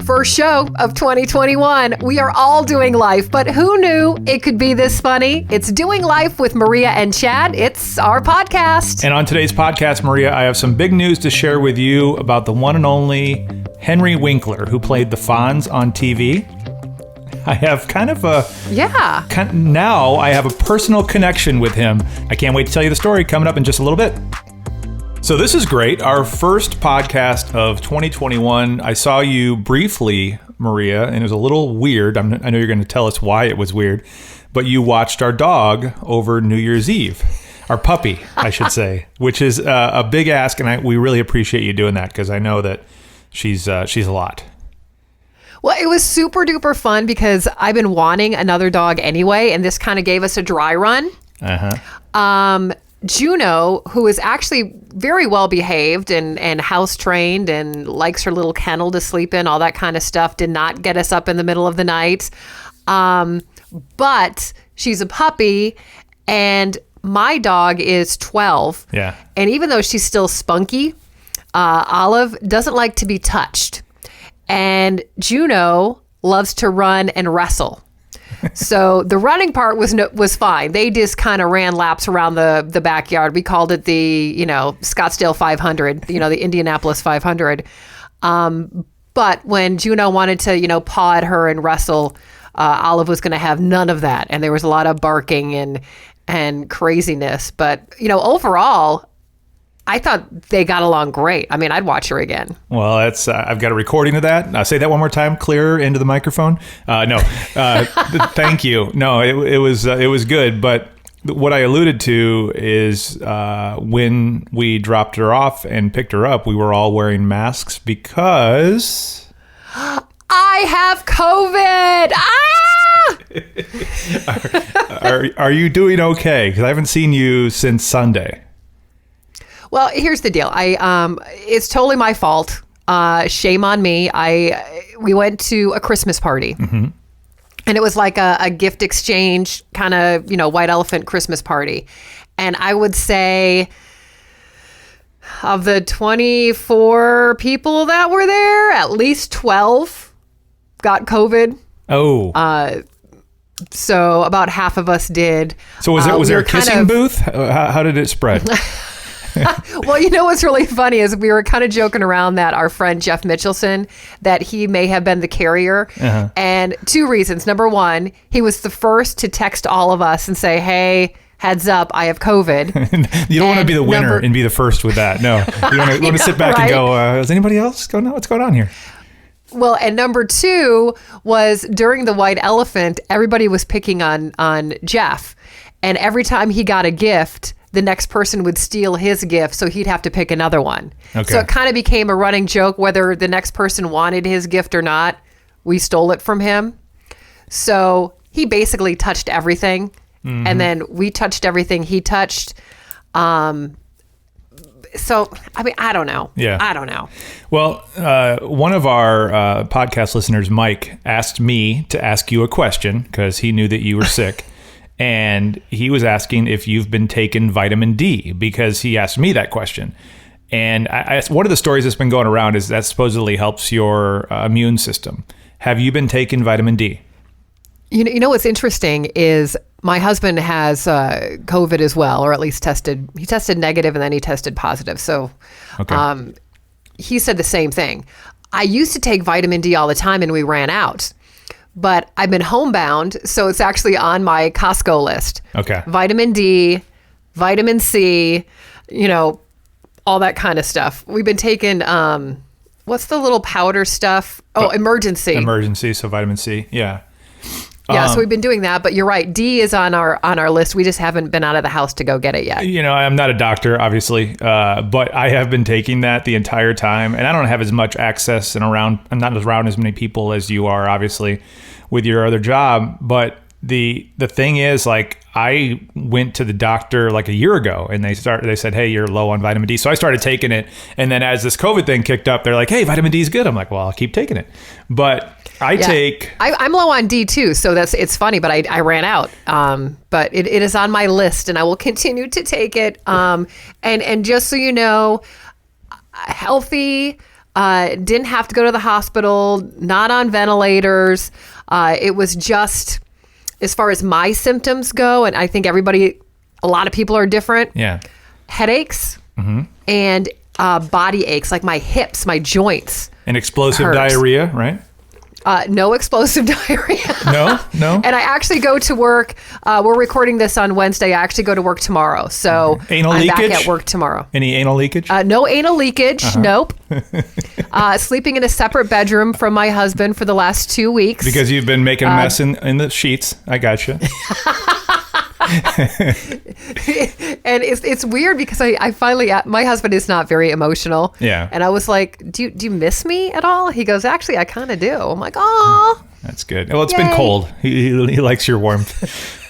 first show of 2021. We are all doing life, but who knew it could be this funny? It's Doing Life with Maria and Chad. It's our podcast. And on today's podcast, Maria, I have some big news to share with you about the one and only Henry Winkler, who played the Fonz on TV. I have now I have a personal connection with him. I can't wait to tell you the story coming up in just a little bit. So this is great. Our first podcast of 2021. I saw you briefly, Maria, and it was a little weird. I know you're going to tell us why it was weird, but you watched our dog over New Year's Eve. Our puppy, I should say, which is a big ask, and we really appreciate you doing that because I know that she's a lot. Well, it was super duper fun because I've been wanting another dog anyway, and this kind of gave us a dry run. Juno, who is actually very well behaved and house trained and likes her little kennel to sleep in, all that kind of stuff, did not get us up in the middle of the night. But she's a puppy, and my dog is 12. Yeah. And even though she's still spunky, Olive doesn't like to be touched. And loves to run and wrestle. So the running part was fine. They just kind of ran laps around the backyard. We called it the, Scottsdale 500, the Indianapolis 500. But when Juno wanted to, paw at her and wrestle, Olive was going to have none of that. And there was a lot of barking and craziness. But, overall, I thought they got along great. I mean, I'd watch her again. Well, that's I've got a recording of that. Say that one more time, clearer into the microphone. Thank you. No, it was good. But what I alluded to is when we dropped her off and picked her up, we were all wearing masks because I have COVID. Are you doing okay? Because I haven't seen you since Sunday. Well, here's the deal. It's totally my fault. Shame on me. We went to a Christmas party, and it was like a gift exchange kind of, white elephant Christmas party. And I would say of the 24 people that were there, at least 12 got COVID. Oh. So about half of us did. So was there a kissing booth? How did it spread? Well, what's really funny is we were kind of joking around that our friend Jeff Mitchelson, that he may have been the carrier. And two reasons. Number one, he was the first to text all of us and say, hey, heads up, I have COVID. You don't want to be the winner and be the first with that. No, you want to sit back and go, is anybody else going on? What's going on here? Well, and number two was during the white elephant, everybody was picking on Jeff. And every time he got a gift, the next person would steal his gift, so he'd have to pick another one. Okay. So it kind of became a running joke whether the next person wanted his gift or not. We stole it from him. So he basically touched everything, and then we touched everything he touched. So, I mean, I don't know. Yeah. I don't know. Well, one of our podcast listeners, Mike, asked me to ask you a question because he knew that you were sick. And he was asking if you've been taking vitamin D because he asked me that question. And one of the stories that's been going around is that supposedly helps your immune system. Have you been taking vitamin D? You know what's interesting is my husband has COVID as well, or at least he tested negative and then he tested positive. So okay. He said the same thing. I used to take vitamin D all the time and we ran out. But I've been homebound, so it's actually on my Costco list. Okay. Vitamin D, vitamin C, all that kind of stuff. We've been taking, what's the little powder stuff? Oh, Emergency. Emergency, so vitamin C, yeah. Yeah, so we've been doing that, but you're right. D is on our list. We just haven't been out of the house to go get it yet. I'm not a doctor, obviously, but I have been taking that the entire time, and I don't have as much access I'm not around as many people as you are, obviously, with your other job. But the thing is, like, I went to the doctor like a year ago, and they said, hey, you're low on vitamin D. So I started taking it, and then as this COVID thing kicked up, they're like, hey, vitamin D is good. I'm like, well, I'll keep taking it, but. I'm low on D too, so it's funny, but I ran out. But it is on my list, and I will continue to take it. And just so you know, healthy, Didn't have to go to the hospital, not on ventilators. It was just, as far as my symptoms go, and I think a lot of people are different. Yeah. Headaches and body aches, like my hips, my joints. And explosive hurts. diarrhea, right? No explosive diarrhea. No. And I actually go to work. We're recording this on Wednesday. I actually go to work tomorrow. So Anal I'm leakage? back at work tomorrow. Any anal leakage? No anal leakage. Nope. Sleeping in a separate bedroom from my husband for the last 2 weeks. Because you've been making a mess in the sheets. I gotcha. And it's weird because I finally, my husband is not very emotional. Yeah. And I was like, do you miss me at all? He goes, actually, I kind of do. I'm like, oh. That's good. Well, it's Yay. been cold. He likes your warmth.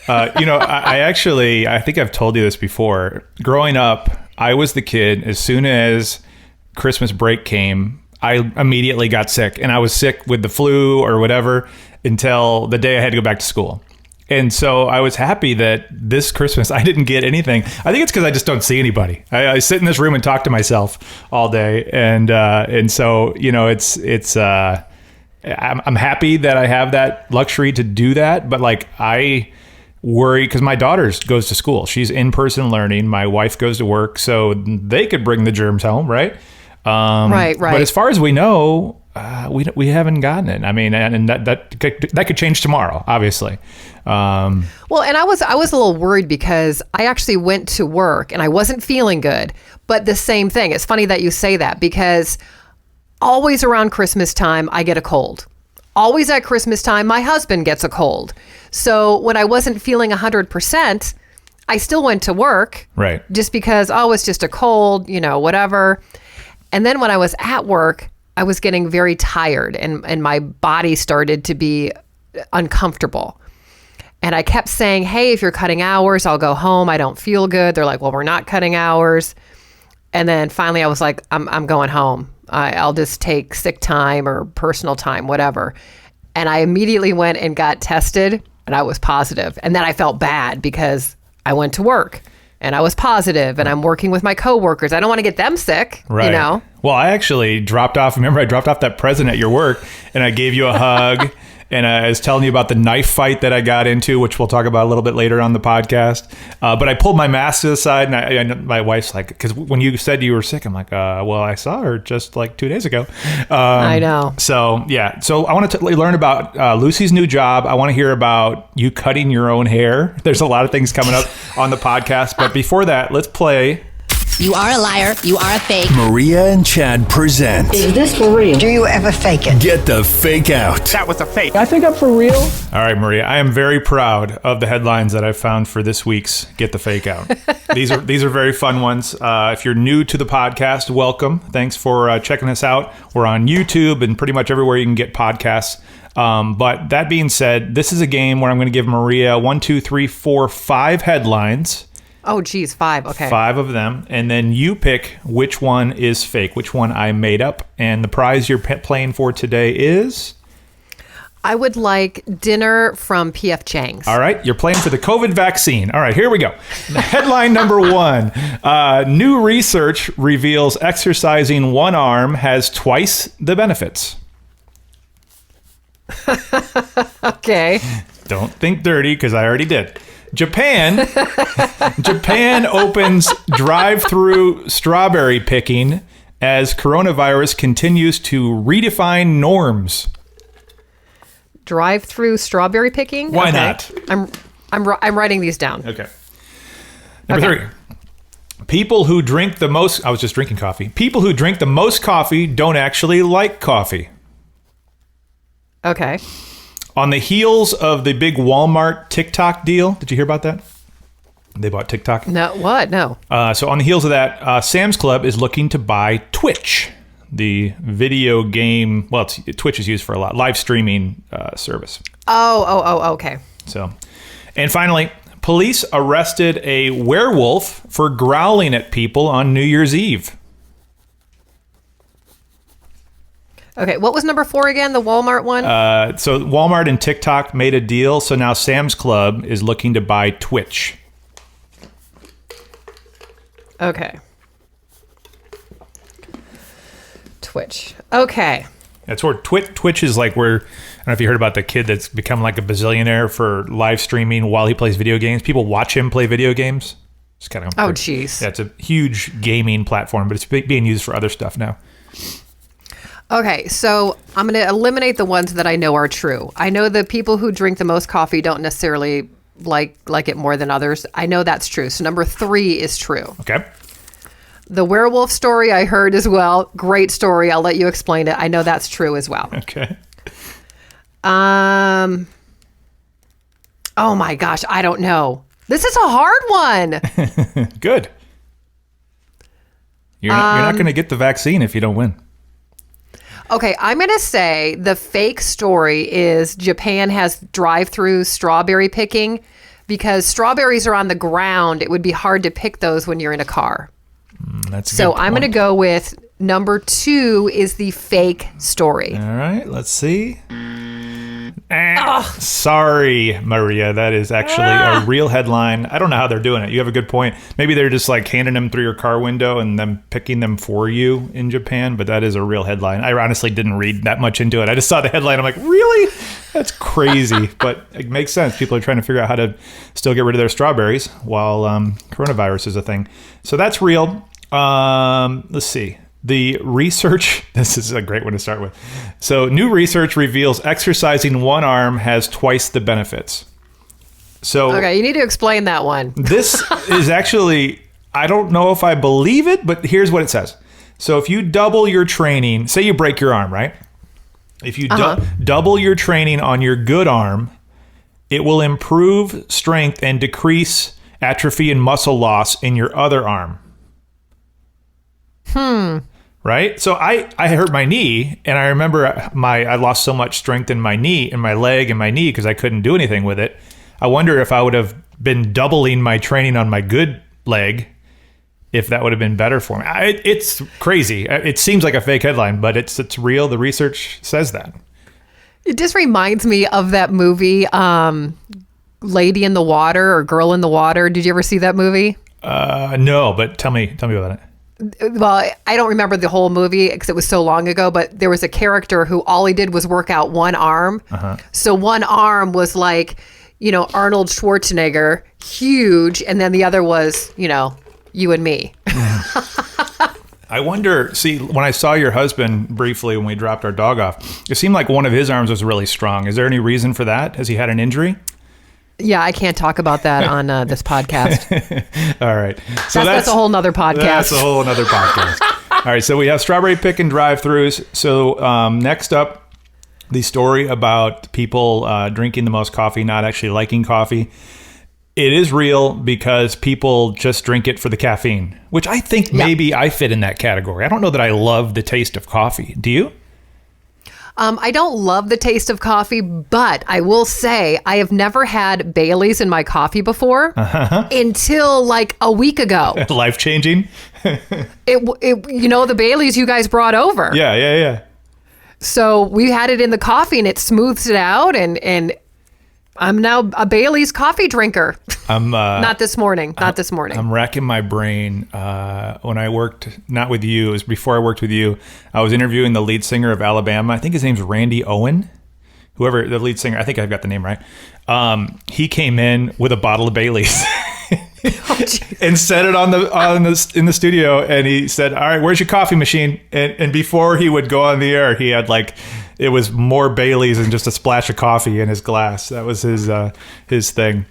I think I've told you this before. Growing up, I was the kid. As soon as Christmas break came, I immediately got sick. And I was sick with the flu or whatever until the day I had to go back to school. And so I was happy that this Christmas I didn't get anything. I think it's because I just don't see anybody. I sit in this room and talk to myself all day, and so I'm happy that I have that luxury to do that. But like I worry because my daughter goes to school. She's in-person learning. My wife goes to work, so they could bring the germs home, right? Right. But as far as we know, we haven't gotten it. I mean, and that could change tomorrow, obviously. Well, and I was a little worried because I actually went to work and I wasn't feeling good. But the same thing. It's funny that you say that because always around Christmas time, I get a cold. Always at Christmas time, my husband gets a cold. So when I wasn't feeling 100%, I still went to work. Right. Just because, it's just a cold, whatever. And then when I was at work, I was getting very tired and my body started to be uncomfortable. And I kept saying, hey, if you're cutting hours, I'll go home. I don't feel good. They're like, well, we're not cutting hours. And then finally I was like, I'm going home. I'll just take sick time or personal time, whatever. And I immediately went and got tested and I was positive. And then I felt bad because I went to work and I was positive and I'm working with my coworkers. I don't want to get them sick, Right. Well, I actually dropped off. Remember, I dropped off that present at your work and I gave you a hug. And I was telling you about the knife fight that I got into, which we'll talk about a little bit later on the podcast. But I pulled my mask to the side, and my wife's like, because when you said you were sick, I'm like, well, I saw her just like 2 days ago. I know. So, yeah. So I want to learn about Lucy's new job. I want to hear about you cutting your own hair. There's a lot of things coming up on the podcast. But before that, let's play... You are a liar. You are a fake. Maria and Chad present. Is this for real? Do you ever fake it? Get the Fake Out. That was a fake. I think I'm for real. All right, Maria, I am very proud of the headlines that I found for this week's Get the Fake Out. These are very fun ones. If you're new to the podcast, welcome. Thanks for checking us out. We're on YouTube and pretty much everywhere you can get podcasts. But that being said, this is a game where I'm going to give Maria 1, 2, 3, 4, 5 headlines. Oh, geez, 5. Okay. 5 of them. And then you pick which one is fake, which one I made up. And the prize you're playing for today is... I would like dinner from P.F. Chang's. All right, you're playing for the COVID vaccine. All right, here we go. Headline number 1. New research reveals exercising one arm has twice the benefits. Okay. Don't think dirty, because I already did. Japan opens drive-through strawberry picking as coronavirus continues to redefine norms. Drive-through strawberry picking? Why Okay. not? I'm writing these down. Okay. Number 3. People who drink the most... I was just drinking coffee. People who drink the most coffee don't actually like coffee. Okay. On the heels of the big Walmart TikTok deal, did you hear about that? They bought TikTok. No, what? No. So on the heels of that, Sam's Club is looking to buy Twitch, the video game. Well, Twitch is used for a lot live streaming service. Oh, okay. So, and finally, police arrested a werewolf for growling at people on New Year's Eve. Okay, what was number 4 again? The Walmart one? So Walmart and TikTok made a deal. So now Sam's Club is looking to buy Twitch. Okay. Twitch. Okay. That's where Twitch is like where, I don't know if you heard about the kid that's become like a bazillionaire for live streaming while he plays video games. People watch him play video games. It's kind of Oh, jeez. Yeah, it's a huge gaming platform, but it's being used for other stuff now. Okay, so I'm going to eliminate the ones that I know are true. I know the people who drink the most coffee don't necessarily like it more than others. I know that's true. So number 3 is true. Okay. The werewolf story I heard as well. Great story. I'll let you explain it. I know that's true as well. Okay. Oh my gosh, I don't know. This is a hard one. Good. You're not going to get the vaccine if you don't win. Okay, I'm going to say the fake story is Japan has drive-through strawberry picking because strawberries are on the ground. It would be hard to pick those when you're in a car. That's a So good I'm going to point. go with number 2 is the fake story. All right, let's see. Sorry, Maria. That is actually a real headline. I don't know how they're doing it. You have a good point. Maybe they're just like handing them through your car window and them picking them for you in Japan, but that is a real headline. I honestly didn't read that much into it. I just saw the headline. I'm like, really? That's crazy. But it makes sense. People are trying to figure out how to still get rid of their strawberries while coronavirus is a thing. So that's real. Let's see. The research, this is a great one to start with. So new research reveals exercising one arm has twice the benefits. So Okay, you need to explain that one. this is actually, I don't know if I believe it, but here's what it says. So if you double your training, say you break your arm, right? If you double your training on your good arm, it will improve strength and decrease atrophy and muscle loss in your other arm. Right? So I hurt my knee, and I remember I lost so much strength in my knee, in my leg and my knee because I couldn't do anything with it. I wonder if I would have been doubling my training on my good leg, if that would have been better for me. It's crazy. It seems like a fake headline, but it's real. The research says that. It just reminds me of that movie, Lady in the Water or Girl in the Water. Did you ever see that movie? No, but tell me about it. Well, I don't remember the whole movie because it was so long ago, but there was a character who all he did was work out one arm. So one arm was like, Arnold Schwarzenegger, huge, and then the other was, you and me. I wonder, when I saw your husband briefly when we dropped our dog off, it seemed like one of his arms was really strong. Is there any reason for that? Has he had an injury? Yeah, I can't talk about that on this podcast. All right. So that's a whole nother podcast. That's a whole nother podcast. All right. So we have strawberry pick and drive-thrus. So next up, the story about people drinking the most coffee, not actually liking coffee. It is real because people just drink it for the caffeine, which I think maybe I fit in that category. I don't know that I love the taste of coffee. Do you? I don't love the taste of coffee, but I will say I have never had Bailey's in my coffee before until like a week ago. Life-changing? The Bailey's you guys brought over. Yeah. So we had it in the coffee and it smooths it out and I'm now a Bailey's coffee drinker. Not this morning. I'm racking my brain. When I worked, not with you, it was before I worked with you, I was interviewing the lead singer of Alabama. I think his name's Randy Owen. Whoever, the lead singer, I think I've got the name right. He came in with a bottle of Bailey's. And set it in the studio, and he said, "All right, where's your coffee machine?" And before he would go on the air, he had it was more Bailey's and just a splash of coffee in his glass. That was his thing.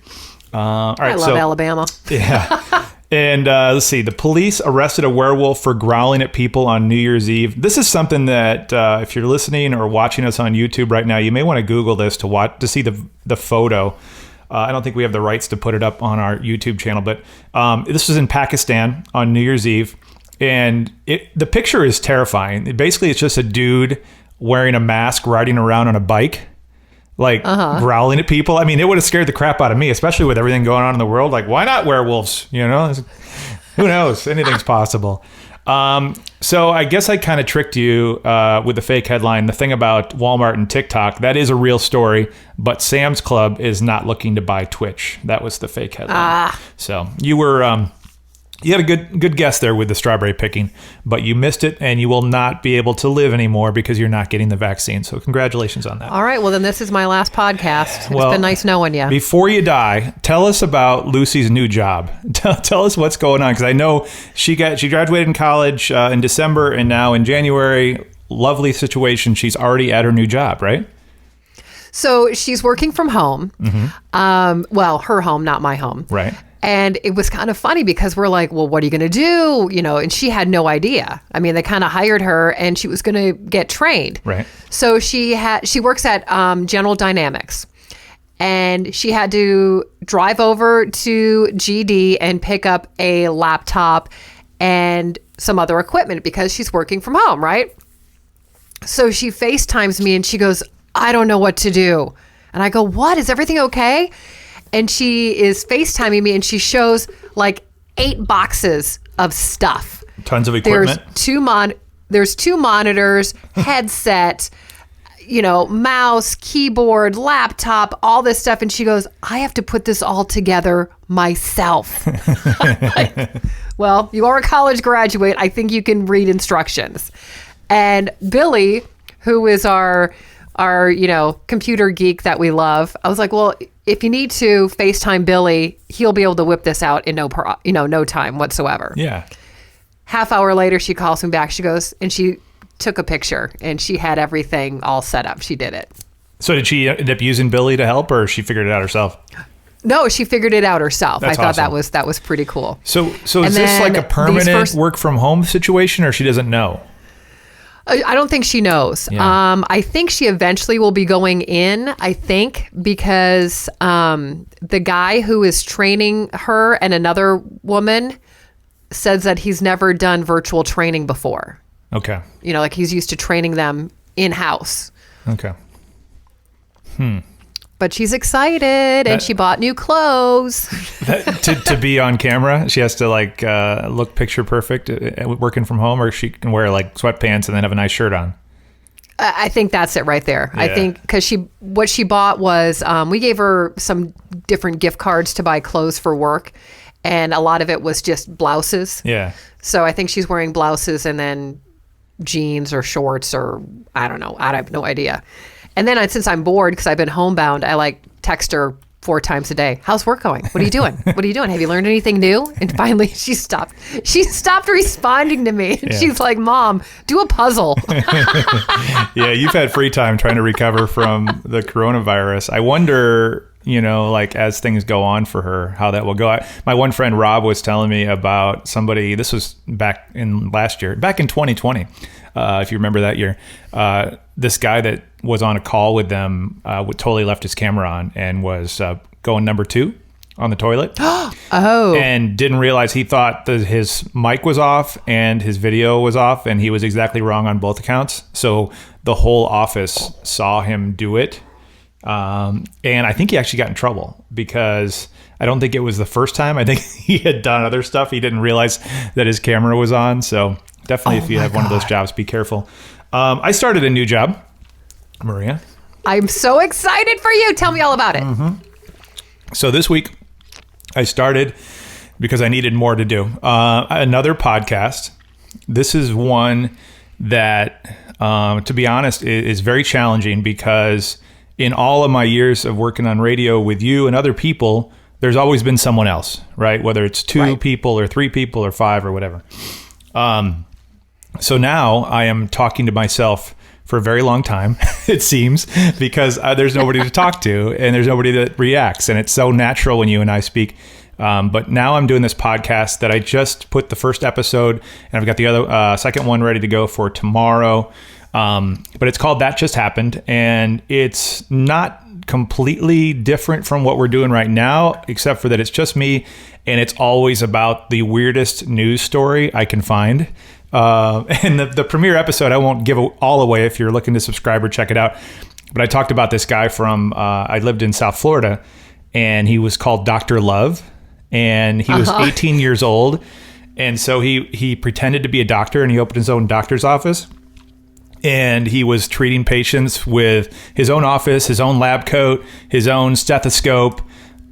All right, I love Alabama. Yeah. And let's see. The police arrested a werewolf for growling at people on New Year's Eve. This is something that if you're listening or watching us on YouTube right now, you may want to Google this to see the photo. I don't think we have the rights to put it up on our YouTube channel, but this was in Pakistan on New Year's Eve, and the picture is terrifying. Basically, it's just a dude wearing a mask riding around on a bike, growling at people. I mean, it would have scared the crap out of me, especially with everything going on in the world. Like, why not werewolves? Who knows? Anything's possible. So I guess I kind of tricked you with the fake headline. The thing about Walmart and TikTok, that is a real story, but Sam's Club is not looking to buy Twitch. That was the fake headline. So you were You had a good guess there with the strawberry picking, but you missed it, and you will not be able to live anymore because you're not getting the vaccine. So congratulations on that. All right. Well, then this is my last podcast. It's been nice knowing you. Before you die, tell us about Lucy's new job. Tell us what's going on, because I know she graduated in college in December, and now in January, lovely situation. She's already at her new job, right? So she's working from home. Well, her home, not my home. Right. And it was kind of funny because we're like, well, what are you going to do? You know, and she had no idea. I mean, they kind of hired her and she was going to get trained. Right. So she works at General Dynamics, and she had to drive over to GD and pick up a laptop and some other equipment because she's working from home, right? So she FaceTimes me and she goes, I don't know what to do. And I go, what? Is everything okay? And she is FaceTiming me and she shows like 8 boxes of stuff. Tons of equipment. There's two monitors, headset, mouse, keyboard, laptop, all this stuff. And she goes, I have to put this all together myself. Like, well, you are a college graduate. I think you can read instructions. And Billy, who is our computer geek that we love, I was like, well, if you need to FaceTime Billy, he'll be able to whip this out in no time whatsoever. Yeah. Half hour later, she calls me back. She goes, and she took a picture and she had everything all set up. She did it. So did she end up using Billy to help, or she figured it out herself? No, she figured it out herself. That's I thought awesome. that was pretty cool. So is this like a permanent work from home situation, or she doesn't know? I don't think she knows. Yeah. I think she eventually will be going in, because the guy who is training her and another woman says that he's never done virtual training before. Okay. Like he's used to training them in-house. Okay. But she's excited and she bought new clothes. to be on camera, she has to look picture perfect working from home, or she can wear like sweatpants and then have a nice shirt on. I think that's it right there. Yeah. I think because what she bought was, we gave her some different gift cards to buy clothes for work. And a lot of it was just blouses. Yeah. So I think she's wearing blouses and then jeans or shorts, or I don't know. I have no idea. And then since I'm bored because I've been homebound, I text her 4 times a day. How's work going? What are you doing? What are you doing? Have you learned anything new? And finally she stopped responding to me. And she's like, Mom, do a puzzle. Yeah, you've had free time trying to recover from the coronavirus. I wonder, as things go on for her, how that will go. My one friend Rob was telling me about somebody, this was back in 2020, if you remember that year, this guy that was on a call with them totally left his camera on and was going number 2 on the toilet. Oh. And didn't realize, he thought that his mic was off and his video was off, and he was exactly wrong on both accounts. So the whole office saw him do it. And I think he actually got in trouble because I don't think it was the first time. I think he had done other stuff. He didn't realize that his camera was on. So definitely, if you have one of those jobs, be careful. I started a new job, Maria. I'm so excited for you. Tell me all about it. Mm-hmm. So this week I started because I needed more to do. Another podcast. This is one that, to be honest, is very challenging because in all of my years of working on radio with you and other people, there's always been someone else, right? Whether it's 2 people or 3 people or 5 or whatever. So now I am talking to myself for a very long time, it seems, because there's nobody to talk to and there's nobody that reacts. And it's so natural when you and I speak. But now I'm doing this podcast that I just put the first episode, and I've got the other second one ready to go for tomorrow. But it's called That Just Happened, and it's not completely different from what we're doing right now, except for that it's just me, and it's always about the weirdest news story I can find. And the premiere episode, I won't give all away. If you're looking to subscribe or check it out, but I talked about this guy from, I lived in South Florida, and he was called Dr. Love, and he was 18 years old. And so he pretended to be a doctor, and he opened his own doctor's office, and he was treating patients with his own office, his own lab coat, his own stethoscope,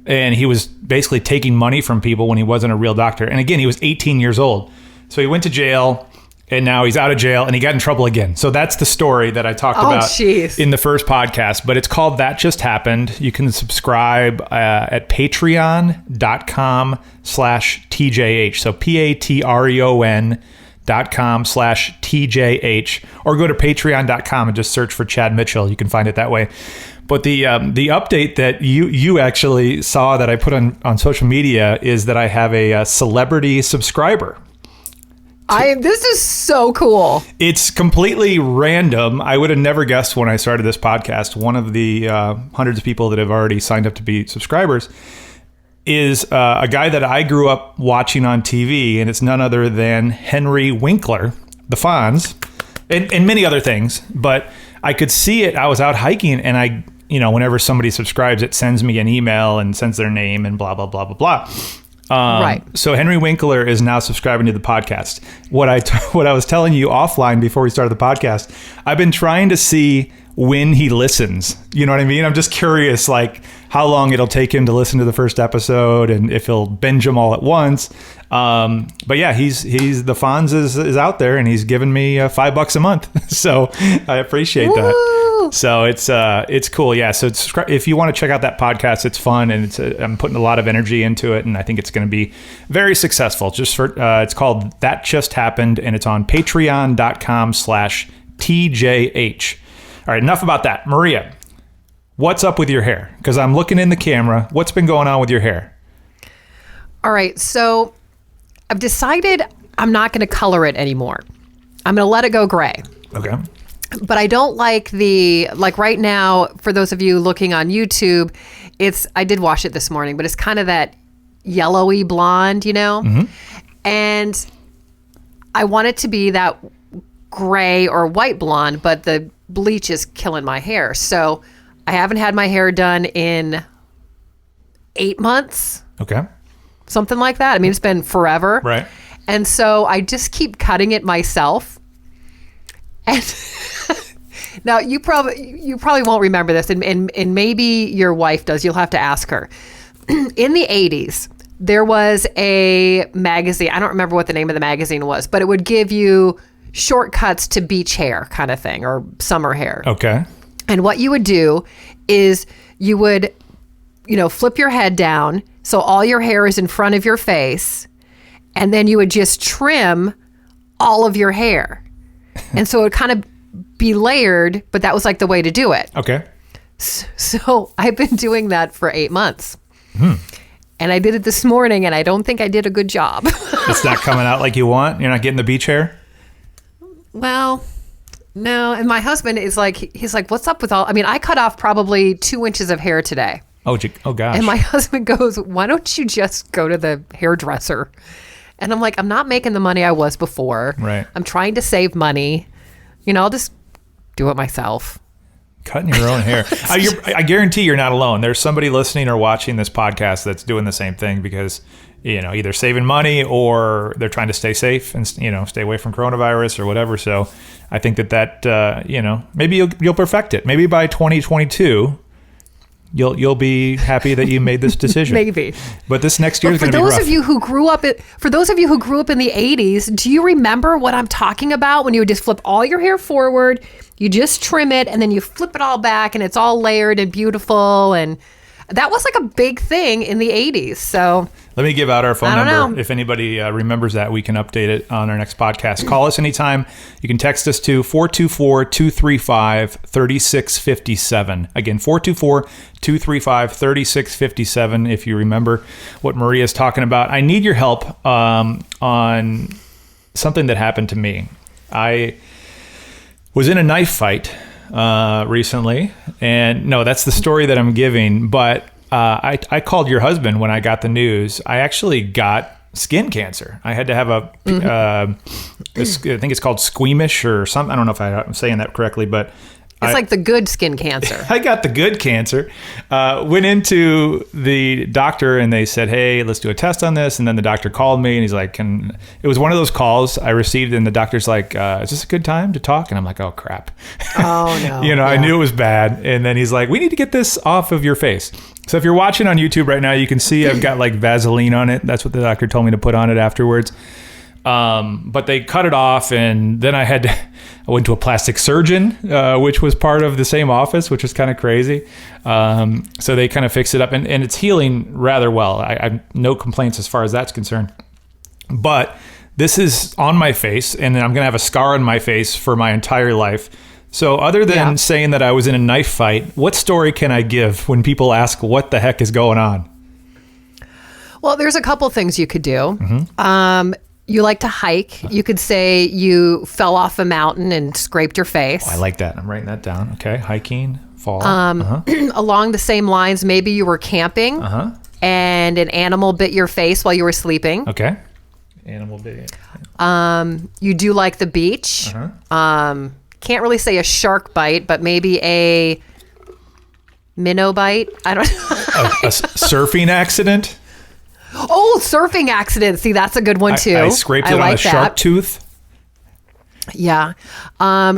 And he was basically taking money from people when he wasn't a real doctor. And again, he was 18 years old. So he went to jail, and now he's out of jail, and he got in trouble again. So that's the story that I talked about in the first podcast. But it's called That Just Happened. You can subscribe at patreon.com/TJH. So patreon.com/TJH, or go to patreon.com and just search for Chad Mitchell. You can find it that way. But the update that you actually saw that I put on social media is that I have a celebrity subscriber. This is so cool. It's completely random. I would have never guessed when I started this podcast. One of the hundreds of people that have already signed up to be subscribers is a guy that I grew up watching on TV, and it's none other than Henry Winkler, the Fonz, and many other things. But I could see it. I was out hiking, and whenever somebody subscribes, it sends me an email and sends their name and blah, blah, blah, blah, blah. Right. So Henry Winkler is now subscribing to the podcast. What I was telling you offline before we started the podcast, I've been trying to see when he listens. You know what I mean? I'm just curious, like how long it'll take him to listen to the first episode and if he'll binge them all at once. But yeah, he's the Fonz is out there, and he's given me $5 a month. So I appreciate that. So it's cool. Yeah. So if you want to check out that podcast, it's fun, and I'm putting a lot of energy into it, and I think it's going to be very successful. It's called That Just Happened, and it's on patreon.com/TJH. All right. Enough about that. Maria, what's up with your hair? Because I'm looking in the camera. What's been going on with your hair? All right. So I've decided I'm not going to color it anymore. I'm going to let it go gray. Okay. But I don't like right now, for those of you looking on YouTube, I did wash it this morning, but it's kind of that yellowy blonde, Mm-hmm. And I want it to be that gray or white blonde, but the bleach is killing my hair. So I haven't had my hair done in 8 months. Okay. Something like that. I mean, it's been forever. Right. And so I just keep cutting it myself. And now you probably won't remember this, and maybe your wife does. You'll have to ask her. In the 80s, there was a magazine. I don't remember what the name of the magazine was, but it would give you shortcuts to beach hair kind of thing, or summer hair. Okay. And what you would do is you would, flip your head down so all your hair is in front of your face, and then you would just trim all of your hair. And so it would kind of be layered, but that was like the way to do it. Okay. So I've been doing that for 8 months. And I did it this morning, and I don't think I did a good job. It's not coming out like you want? You're not getting the beach hair? Well, no. And my husband is he's like, what's up with all... I mean, I cut off probably 2 inches of hair today. Oh gosh. And my husband goes, why don't you just go to the hairdresser? And I'm like, I'm not making the money I was before. Right. I'm trying to save money. I'll just do it myself. Cutting your own hair. I guarantee you're not alone. There's somebody listening or watching this podcast that's doing the same thing because, either saving money or they're trying to stay safe and, stay away from coronavirus or whatever. So I think that maybe you'll perfect it. Maybe by 2022, you'll be happy that you made this decision. Maybe. But this next year is going to be rough. For those of you who grew up in the 80s, do you remember what I'm talking about when you would just flip all your hair forward, you just trim it, and then you flip it all back, and it's all layered and beautiful, and that was like a big thing in the 80s. So let me give out our phone number. If anybody remembers that, we can update it on our next podcast. Call us anytime. You can text us to 424-235-3657. Again, 424-235-3657 if you remember what Maria's talking about. I need your help on something that happened to me. I was in a knife fight recently, and no, that's the story that I'm giving, but I called your husband when I got the news. I actually got skin cancer. I had to have I think it's called squeamish or something. I don't know if I'm saying that correctly, but it's like the good skin cancer. I got the good cancer. Went into the doctor and they said, hey, let's do a test on this. And then the doctor called me and he's like, it was one of those calls I received and the doctor's like, is this a good time to talk? And I'm like, oh, crap. Oh, no. I knew it was bad. And then he's like, we need to get this off of your face. So if you're watching on YouTube right now, you can see I've got like Vaseline on it. That's what the doctor told me to put on it afterwards. But they cut it off, and then I went to a plastic surgeon, which was part of the same office, which is kind of crazy. So they kind of fixed it up, and it's healing rather well. I have no complaints as far as that's concerned. But this is on my face, and then I'm going to have a scar on my face for my entire life. So other than saying that I was in a knife fight, what story can I give when people ask what the heck is going on? Well, there's a couple things you could do. Mm-hmm. You like to hike. You could say you fell off a mountain and scraped your face. Oh, I like that. I'm writing that down. Okay. Hiking, fall. Along the same lines, maybe you were camping and an animal bit your face while you were sleeping. Okay. Animal bit. You do like the beach. Can't really say a shark bite, but maybe a minnow bite. I don't know. A surfing accident? Oh, surfing accident. See, that's a good one too. I scraped it on a shark tooth. Yeah.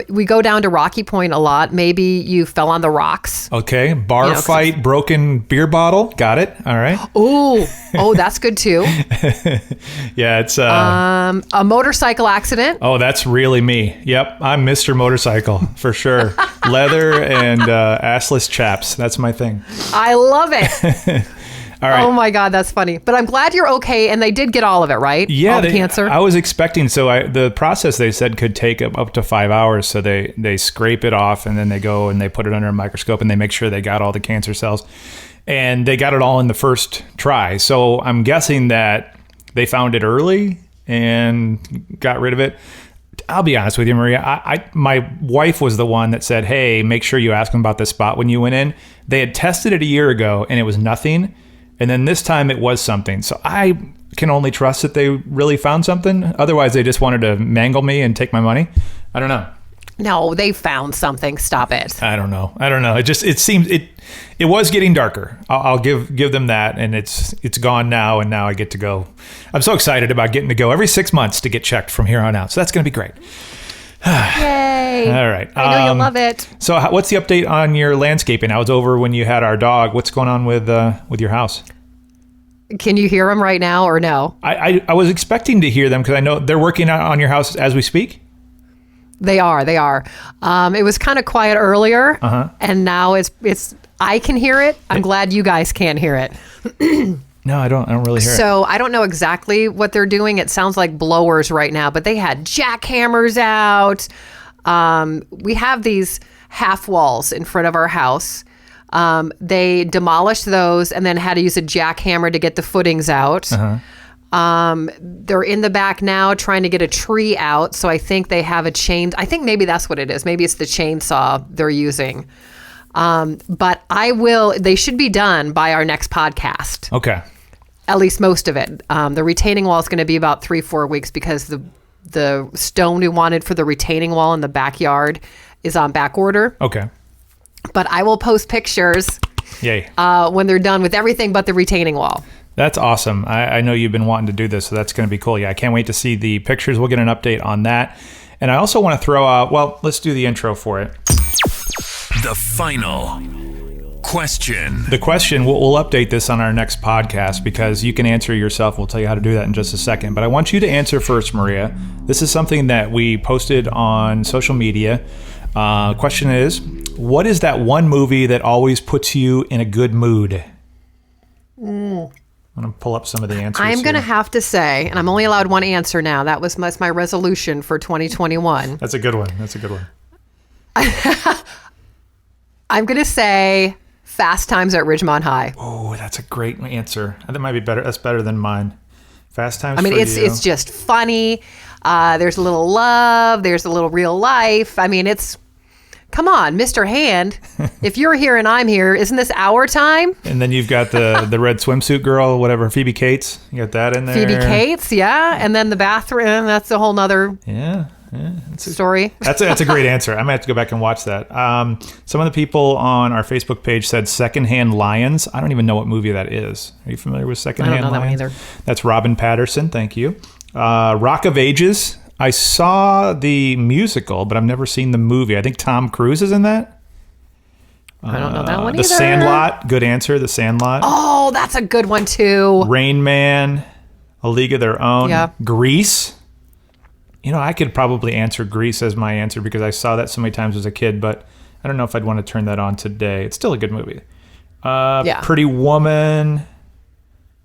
We go down to Rocky Point a lot. Maybe you fell on the rocks. Okay. Bar fight, broken beer bottle. Got it. All right. Oh, that's good too. Yeah, it's a motorcycle accident. Oh, that's really me. Yep, I'm Mr. Motorcycle for sure. Leather and assless chaps. That's my thing. I love it. All right. Oh my God, that's funny. But I'm glad you're okay, and they did get all of it, right? Yeah, all the cancer. I was expecting. The process they said could take up to 5 hours. So they scrape it off, and then they go and they put it under a microscope, and they make sure they got all the cancer cells, and they got it all in the first try. So I'm guessing that they found it early and got rid of it. I'll be honest with you, Maria. My wife was the one that said, "Hey, make sure you ask them about this spot when you went in." They had tested it a year ago, and it was nothing. And then this time it was something. So I can only trust that they really found something. Otherwise, they just wanted to mangle me and take my money. I don't know. No, they found something. Stop it. I don't know. It seems it was getting darker. I'll give them that, and it's gone now, and now I get to go. I'm so excited about getting to go every 6 months to get checked from here on out. So that's going to be great. Yay. All right. I know you'll love it. So what's the update on your landscaping? I was over when you had our dog. What's going on with your house? Can you hear them right now or no? I was expecting to hear them because I know they're working on your house as we speak. They are. It was kind of quiet earlier, and now it's. I can hear it. I'm glad you guys can hear it. No, I don't really hear it. So I don't know exactly what they're doing. It sounds like blowers right now, but they had jackhammers out. We have these half walls in front of our house. They demolished those and then had to use a jackhammer to get the footings out. They're in the back now trying to get a tree out. So I think they have a chain. I think maybe that's what it is. Maybe it's the chainsaw they're using. But they should be done by our next podcast. Okay. At least most of it. The retaining wall is going to be about 3-4 weeks because the stone we wanted for the retaining wall in the backyard is on back order. Okay. But I will post pictures. Yay. When they're done with everything but the retaining wall. That's awesome. I know you've been wanting to do this, so that's going to be cool. Yeah, I can't wait to see the pictures. We'll get an update on that. And I also want to throw out, let's do the intro for it. The final question. The question, we'll update this on our next podcast because you can answer yourself. We'll tell you how to do that in just a second. But I want you to answer first, Maria. This is something that we posted on social media. Question is, what is that one movie that always puts you in a good mood? I'm going to pull up some of the answers. I'm going to have to say, and I'm only allowed one answer now. That was my resolution for 2021. That's a good one. I'm going to say Fast Times at Ridgemont High. Oh, that's a great answer. That might be better. That's better than mine. Fast Times. It's just funny. There's a little love. There's a little real life. Come on, Mr. Hand. If you're here and I'm here, isn't this our time? And then you've got the red swimsuit girl, whatever, Phoebe Cates. You got that in there. Phoebe Cates, yeah. And then the bathroom. That's a whole nother story. That's a great answer. I might have to go back and watch that. Some of the people on our Facebook page said Secondhand Lions. I don't even know what movie that is. Are you familiar with Secondhand Lions? I don't know that one either. That's Robin Patterson. Thank you. Rock of Ages. I saw the musical, but I've never seen the movie. I think Tom Cruise is in that. I don't know that one The either. Sandlot. Good answer. The Sandlot. Oh, that's a good one too. Rain Man. A League of Their Own. Yeah. Grease. You know, I could probably answer Grease as my answer because I saw that so many times as a kid, but I don't know if I'd want to turn that on today. It's still a good movie. Yeah. Pretty Woman.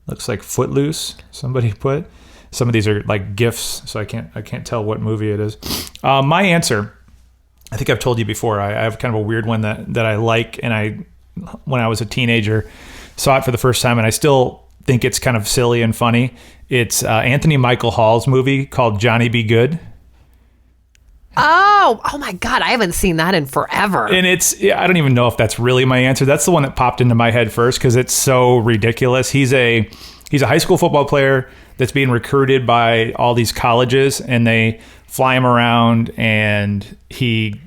Looks like Footloose. Somebody put. Some of these are like GIFs, so I can't tell what movie it is. My answer, I think I've told you before. I have kind of a weird one that I like, and when I was a teenager, saw it for the first time, and I still think it's kind of silly and funny. It's Anthony Michael Hall's movie called Johnny Be Good. Oh my God. I haven't seen that in forever. And I don't even know if that's really my answer. That's the one that popped into my head first because it's so ridiculous. He's a high school football player that's being recruited by all these colleges, and they fly him around, and he,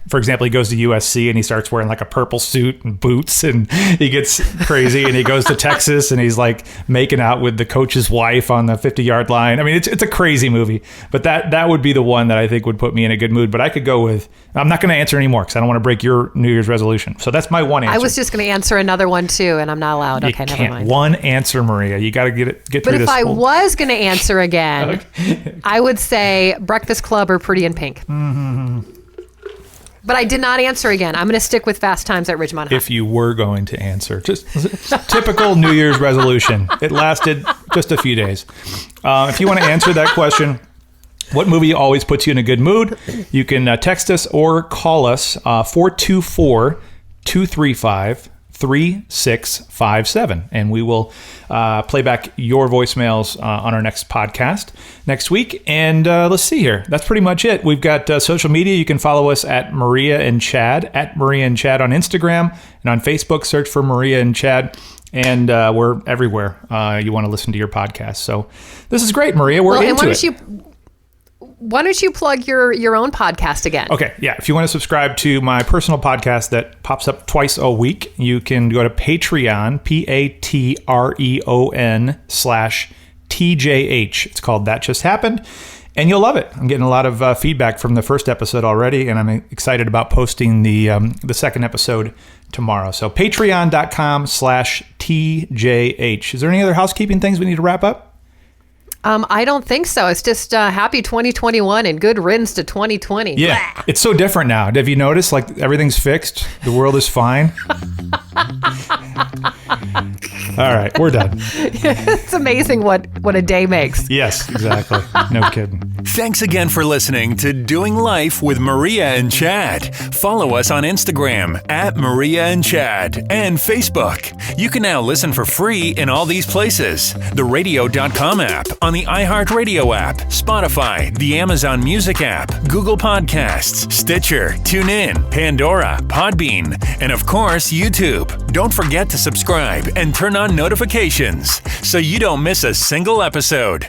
for example, he goes to USC and he starts wearing like a purple suit and boots, and he gets crazy, and he goes to Texas and he's like making out with the coach's wife on the 50-yard line. I mean, it's a crazy movie, but that would be the one that I think would put me in a good mood. But I could go with, I'm not going to answer anymore because I don't want to break your New Year's resolution. So that's my one answer. I was just going to answer another one too, and I'm not allowed. You Okay, never can't. mind. One answer, Maria. You got to get But through if this. I whole- was going to answer again, I would say Breakfast Club or Pretty in Pink. Mm-hmm. But I did not answer again. I'm going to stick with Fast Times at Ridgemont High. If you were going to answer, just typical New Year's resolution. It lasted just a few days. If you want to answer that question, what movie always puts you in a good mood? You can text us or call us 424-235-3657, and we will play back your voicemails on our next podcast next week. And let's see here. That's pretty much it. We've got social media. You can follow us at Maria and Chad, at Maria and Chad on Instagram, and on Facebook, search for Maria and Chad. And we're everywhere you want to listen to your podcast. So this is great, Maria. We're into it. Why don't you plug your own podcast again? Okay, yeah. If you want to subscribe to my personal podcast that pops up twice a week, you can go to Patreon, Patreon.com/TJH. It's called That Just Happened, and you'll love it. I'm getting a lot of feedback from the first episode already, and I'm excited about posting the second episode tomorrow. So Patreon.com/TJH. Is there any other housekeeping things we need to wrap up? I don't think so. It's just happy 2021 and good riddance to 2020. Yeah, Blah. it's so different now. Have you noticed? Like everything's fixed. The world is fine. All right, we're done. It's amazing what a day makes. Yes, exactly. No kidding. Thanks again for listening to Doing Life with Maria and Chad. Follow us on Instagram at Maria and Chad and Facebook. You can now listen for free in all these places. The radio.com app, on the iHeartRadio app, Spotify, the Amazon Music app, Google Podcasts, Stitcher, TuneIn, Pandora, Podbean, and of course, YouTube. Don't forget to subscribe and turn on notifications so you don't miss a single episode.